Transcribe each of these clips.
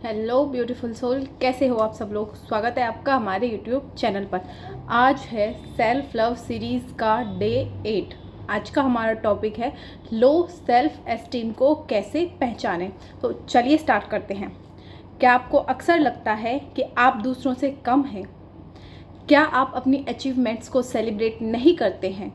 Hello beautiful soul, कैसे हो आप सब लोग। स्वागत है आपका हमारे यूट्यूब चैनल पर। आज है सेल्फ लव सीरीज़ का डे 8। आज का हमारा टॉपिक है लो सेल्फ एस्टीम को कैसे पहचानें। तो चलिए स्टार्ट करते हैं। क्या आपको अक्सर लगता है कि आप दूसरों से कम हैं? क्या आप अपनी अचीवमेंट्स को सेलिब्रेट नहीं करते हैं?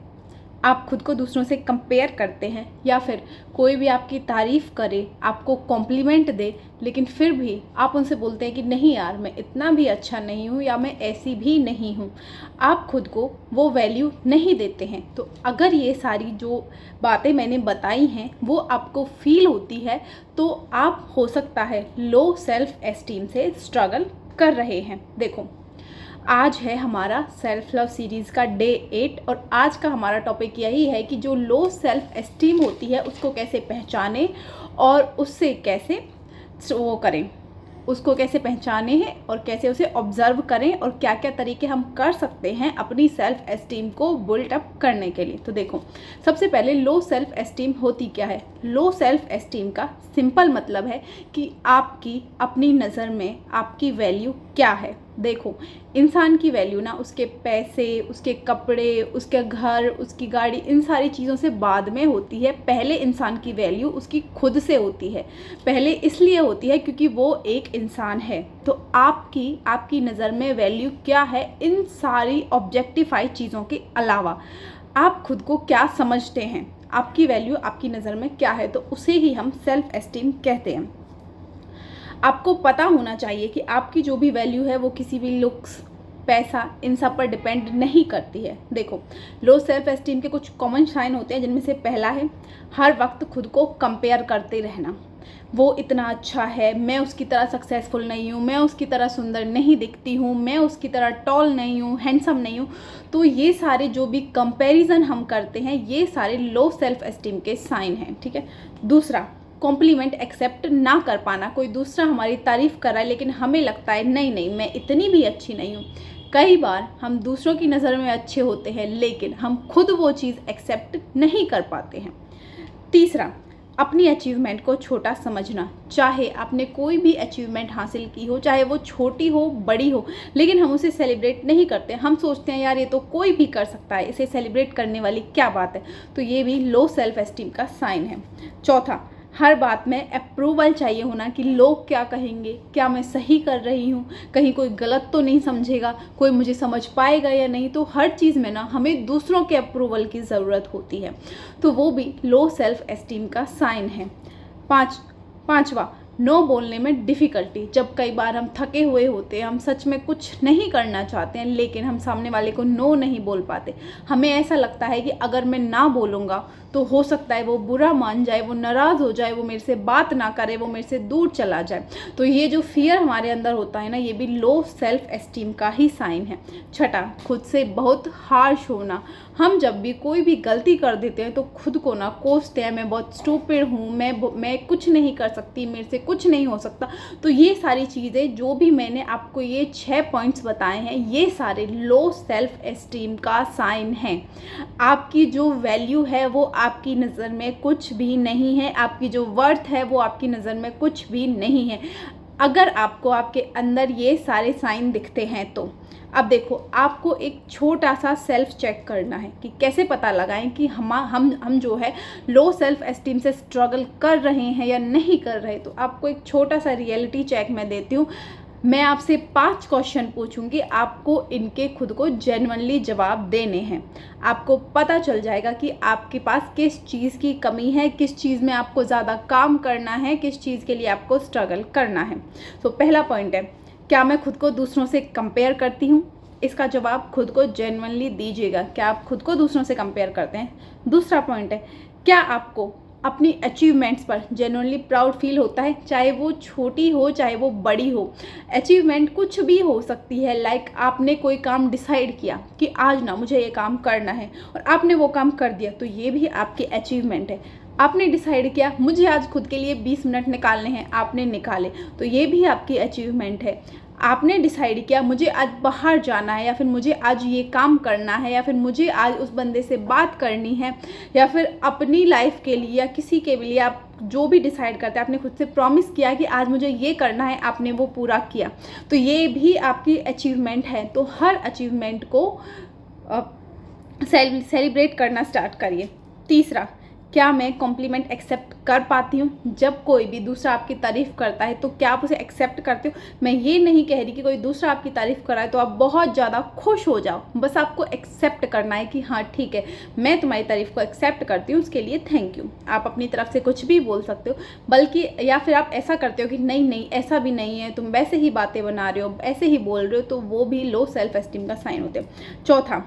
आप खुद को दूसरों से कंपेयर करते हैं, या फिर कोई भी आपकी तारीफ़ करे, आपको कॉम्प्लीमेंट दे, लेकिन फिर भी आप उनसे बोलते हैं कि नहीं यार, मैं इतना भी अच्छा नहीं हूँ या मैं ऐसी भी नहीं हूँ। आप खुद को वो वैल्यू नहीं देते हैं। तो अगर ये सारी जो बातें मैंने बताई हैं वो आपको फील होती है, तो आप हो सकता है लो सेल्फ एस्टीम से स्ट्रगल कर रहे हैं। देखो, आज है हमारा सेल्फ लव सीरीज़ का डे 8 और आज का हमारा टॉपिक यही है कि जो लो सेल्फ एस्टीम होती है उसको कैसे पहचानें और उससे कैसे वो करें, उसको कैसे पहचाने हैं और कैसे उसे ऑब्जर्व करें और क्या क्या तरीके हम कर सकते हैं अपनी सेल्फ एस्टीम को बिल्ट अप करने के लिए। तो देखो, सबसे पहले लो सेल्फ एस्टीम होती क्या है। लो सेल्फ एस्टीम का सिंपल मतलब है कि आपकी अपनी नज़र में आपकी वैल्यू क्या है। देखो, इंसान की वैल्यू ना उसके पैसे, उसके कपड़े, उसके घर, उसकी गाड़ी, इन सारी चीज़ों से बाद में होती है। पहले इंसान की वैल्यू उसकी खुद से होती है। पहले इसलिए होती है क्योंकि वो एक इंसान है। तो आपकी नज़र में वैल्यू क्या है इन सारी ऑब्जेक्टिफाई चीज़ों के अलावा? आप खुद को क्या समझते हैं, आपकी वैल्यू आपकी नज़र में क्या है, तो उसे ही हम सेल्फ एस्टीम कहते हैं। आपको पता होना चाहिए कि आपकी जो भी वैल्यू है वो किसी भी लुक्स, पैसा, इन सब पर डिपेंड नहीं करती है। देखो, लो सेल्फ एस्टीम के कुछ कॉमन साइन होते हैं, जिनमें से पहला है हर वक्त खुद को कंपेयर करते रहना। वो इतना अच्छा है, मैं उसकी तरह सक्सेसफुल नहीं हूँ, मैं उसकी तरह सुंदर नहीं दिखती हूँ, मैं उसकी तरह टॉल नहीं हूँ, हैंडसम नहीं हूँ। तो ये सारे जो भी कंपैरिजन हम करते हैं, ये सारे लो सेल्फ एस्टीम के साइन हैं। ठीक है। दूसरा, कॉम्प्लीमेंट एक्सेप्ट ना कर पाना। कोई दूसरा हमारी तारीफ़ कर रहा है लेकिन हमें लगता है नहीं नहीं, मैं इतनी भी अच्छी नहीं हूँ। कई बार हम दूसरों की नज़र में अच्छे होते हैं लेकिन हम खुद वो चीज़ एक्सेप्ट नहीं कर पाते हैं। तीसरा, अपनी अचीवमेंट को छोटा समझना। चाहे आपने कोई भी अचीवमेंट हासिल की हो, चाहे वो छोटी हो बड़ी हो, लेकिन हम उसे सेलिब्रेट नहीं करते। हम सोचते हैं यार ये तो कोई भी कर सकता है, इसे सेलिब्रेट करने वाली क्या बात है। तो ये भी लो सेल्फ एस्टीम का साइन है। चौथा, हर बात में अप्रूवल चाहिए होना कि लोग क्या कहेंगे, क्या मैं सही कर रही हूँ, कहीं कोई गलत तो नहीं समझेगा, कोई मुझे समझ पाएगा या नहीं। तो हर चीज़ में ना हमें दूसरों के अप्रूवल की ज़रूरत होती है। तो वो भी लो सेल्फ एस्टीम का साइन है। पांचवा, नो बोलने में डिफ़िकल्टी। जब कई बार हम थके हुए होते हैं, हम सच में कुछ नहीं करना चाहते हैं लेकिन हम सामने वाले को नो नहीं बोल पाते। हमें ऐसा लगता है कि अगर मैं ना बोलूँगा तो हो सकता है वो बुरा मान जाए, वो नाराज़ हो जाए, वो मेरे से बात ना करे, वो मेरे से दूर चला जाए। तो ये जो फियर हमारे अंदर होता है ना, ये भी लो सेल्फ एस्टीम का ही साइन है। छठा, खुद से बहुत हार्श होना। हम जब भी कोई भी गलती कर देते हैं तो खुद को ना कोसते हैं, मैं बहुत स्टूपिड हूँ, मैं कुछ नहीं कर सकती, मेरे से कुछ नहीं हो सकता। तो ये सारी चीज़ें जो भी मैंने आपको ये 6 पॉइंट्स बताए हैं, ये सारे लो सेल्फ एस्टीम का साइन हैं। आपकी जो वैल्यू है वो आपकी नज़र में कुछ भी नहीं है, आपकी जो वर्थ है वो आपकी नज़र में कुछ भी नहीं है। अगर आपको आपके अंदर ये सारे साइन दिखते हैं तो अब देखो, आपको एक छोटा सा सेल्फ चेक करना है कि कैसे पता लगाएं कि हम जो है लो सेल्फ एस्टीम से स्ट्रगल कर रहे हैं या नहीं कर रहे। तो आपको एक छोटा सा रियलिटी चेक मैं देती हूँ। मैं आपसे 5 क्वेश्चन पूछूंगी, आपको इनके खुद को जेन्युइनली जवाब देने हैं। आपको पता चल जाएगा कि आपके पास किस चीज़ की कमी है, किस चीज़ में आपको ज़्यादा काम करना है, किस चीज़ के लिए आपको स्ट्रगल करना है। तो पहला पॉइंट है, क्या मैं खुद को दूसरों से कंपेयर करती हूँ? इसका जवाब खुद को जेन्युइनली दीजिएगा। क्या आप खुद को दूसरों से कंपेयर करते हैं? दूसरा पॉइंट है, क्या आपको अपनी अचीवमेंट्स पर जेन्युइनली प्राउड फील होता है, चाहे वो छोटी हो चाहे वो बड़ी हो। अचीवमेंट कुछ भी हो सकती है। लाइक आपने कोई काम डिसाइड किया कि आज ना मुझे ये काम करना है और आपने वो काम कर दिया, तो ये भी आपकी अचीवमेंट है। आपने डिसाइड किया मुझे आज खुद के लिए 20 मिनट निकालने हैं, आपने निकाले, तो ये भी आपकी अचीवमेंट है। आपने डिसाइड किया मुझे आज बाहर जाना है, या फिर मुझे आज ये काम करना है, या फिर मुझे आज उस बंदे से बात करनी है, या फिर अपनी लाइफ के लिए या किसी के लिए आप जो भी डिसाइड करते हैं, आपने खुद से प्रॉमिस किया कि आज मुझे ये करना है, आपने वो पूरा किया, तो ये भी आपकी अचीवमेंट है। तो हर अचीवमेंट को सेलिब्रेट करना स्टार्ट करिए। तीसरा, क्या मैं कॉम्प्लीमेंट एक्सेप्ट कर पाती हूँ? जब कोई भी दूसरा आपकी तारीफ़ करता है तो क्या आप उसे एक्सेप्ट करते हो? मैं ये नहीं कह रही कि कोई दूसरा आपकी तारीफ़ कर रहा है तो आप बहुत ज़्यादा खुश हो जाओ, बस आपको एक्सेप्ट करना है कि हाँ ठीक है, मैं तुम्हारी तारीफ़ को एक्सेप्ट करती हूँ, उसके लिए थैंक यू। आप अपनी तरफ से कुछ भी बोल सकते हो, बल्कि या फिर आप ऐसा करते हो कि नहीं नहीं ऐसा भी नहीं है, तुम वैसे ही बातें बना रहे हो, ऐसे ही बोल रहे हो, तो वो भी लो सेल्फ एस्टीम का साइन होते हैं। चौथा,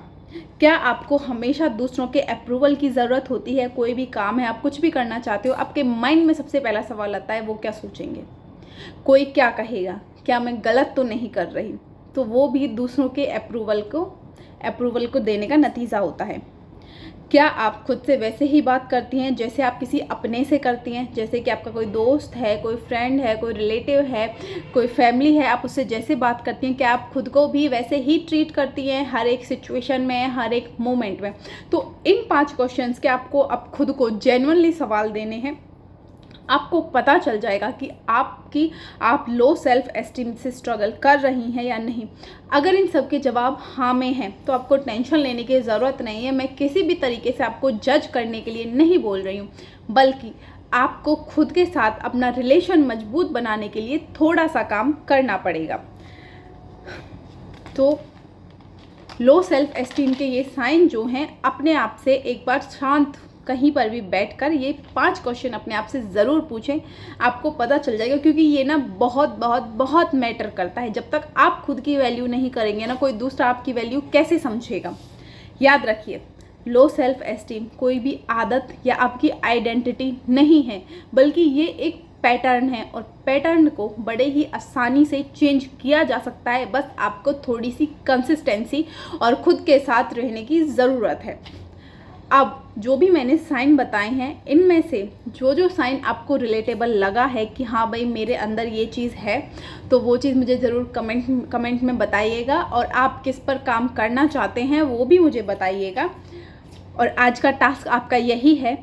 क्या आपको हमेशा दूसरों के अप्रूवल की ज़रूरत होती है? कोई भी काम है, आप कुछ भी करना चाहते हो, आपके माइंड में सबसे पहला सवाल आता है वो क्या सोचेंगे, कोई क्या कहेगा, क्या मैं गलत तो नहीं कर रही? तो वो भी दूसरों के अप्रूवल को देने का नतीजा होता है। क्या आप खुद से वैसे ही बात करती हैं जैसे आप किसी अपने से करती हैं? जैसे कि आपका कोई दोस्त है, कोई फ्रेंड है, कोई रिलेटिव है, कोई फैमिली है, आप उससे जैसे बात करती हैं, क्या आप खुद को भी वैसे ही ट्रीट करती हैं हर एक सिचुएशन में, हर एक मोमेंट में? तो इन 5 क्वेश्चंस के आपको अब खुद को जेन्युइनली सवाल देने हैं। आपको पता चल जाएगा कि आप लो सेल्फ एस्टीम से स्ट्रगल कर रही हैं या नहीं। अगर इन सब के जवाब हाँ में हैं तो आपको टेंशन लेने की ज़रूरत नहीं है। मैं किसी भी तरीके से आपको जज करने के लिए नहीं बोल रही हूँ, बल्कि आपको खुद के साथ अपना रिलेशन मजबूत बनाने के लिए थोड़ा सा काम करना पड़ेगा। तो लो सेल्फ एस्टीम के ये साइन जो हैं, अपने आप से एक बार शांत कहीं पर भी बैठकर ये 5 क्वेश्चन अपने आप से ज़रूर पूछें, आपको पता चल जाएगा। क्योंकि ये ना बहुत बहुत बहुत मैटर करता है। जब तक आप खुद की वैल्यू नहीं करेंगे ना, कोई दूसरा आपकी वैल्यू कैसे समझेगा? याद रखिए, लो सेल्फ एस्टीम कोई भी आदत या आपकी आइडेंटिटी नहीं है, बल्कि ये एक पैटर्न है, और पैटर्न को बड़े ही आसानी से चेंज किया जा सकता है। बस आपको थोड़ी सी कंसिस्टेंसी और खुद के साथ रहने की ज़रूरत है। अब जो भी मैंने साइन बताए हैं, इनमें से जो साइन आपको रिलेटेबल लगा है कि हाँ भाई मेरे अंदर ये चीज़ है, तो वो चीज़ मुझे ज़रूर कमेंट में बताइएगा। और आप किस पर काम करना चाहते हैं वो भी मुझे बताइएगा। और आज का टास्क आपका यही है,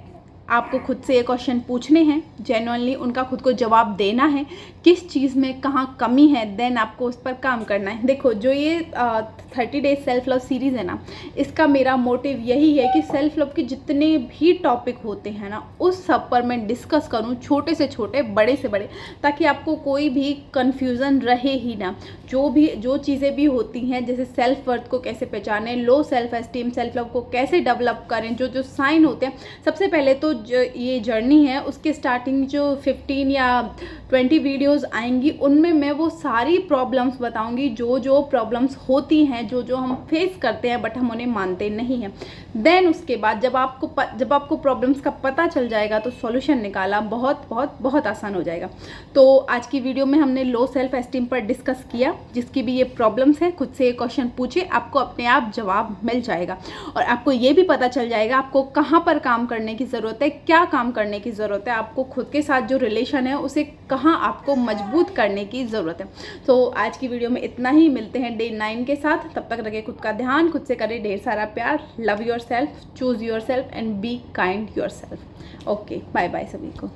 आपको खुद से ये क्वेश्चन पूछने हैं, जेन्युइनली उनका खुद को जवाब देना है, किस चीज़ में कहाँ कमी है, देन आपको उस पर काम करना है। देखो, जो ये 30 डेज सेल्फ लव सीरीज़ है ना, इसका मेरा मोटिव यही है कि सेल्फ लव के जितने भी टॉपिक होते हैं ना, उस सब पर मैं डिस्कस करूं, छोटे से छोटे, बड़े से बड़े, ताकि आपको कोई भी कन्फ्यूज़न रहे ही ना। जो चीज़ें भी होती हैं, जैसे सेल्फ वर्थ को कैसे पहचानें, low self esteem, self love को कैसे डेवलप करें, जो साइन होते हैं। सबसे पहले तो ये जर्नी है, उसके स्टार्टिंग जो 15 या 20 वीडियोस आएंगी, उनमें मैं वो सारी प्रॉब्लम्स बताऊंगी, जो प्रॉब्लम्स होती हैं, जो हम फेस करते हैं बट हम उन्हें मानते नहीं हैं। देन उसके बाद जब आपको प्रॉब्लम्स का पता चल जाएगा तो सॉल्यूशन निकालना बहुत बहुत बहुत आसान हो जाएगा। तो आज की वीडियो में हमने लो सेल्फ एस्टीम पर डिस्कस किया। जिसकी भी ये प्रॉब्लम्स हैं, खुद से ये क्वेश्चन पूछे, आपको अपने आप जवाब मिल जाएगा। और आपको ये भी पता चल जाएगा आपको कहाँ पर काम करने की ज़रूरत है, क्या काम करने की ज़रूरत है, आपको खुद के साथ जो रिलेशन है उसे कहाँ आपको मजबूत करने की ज़रूरत है। तो आज की वीडियो में इतना ही। मिलते हैं डे 9 के साथ। तब तक रखें खुद का ध्यान, खुद से करें ढेर सारा प्यार। Love yourself, choose yourself and be kind yourself. Okay, bye bye सभी को।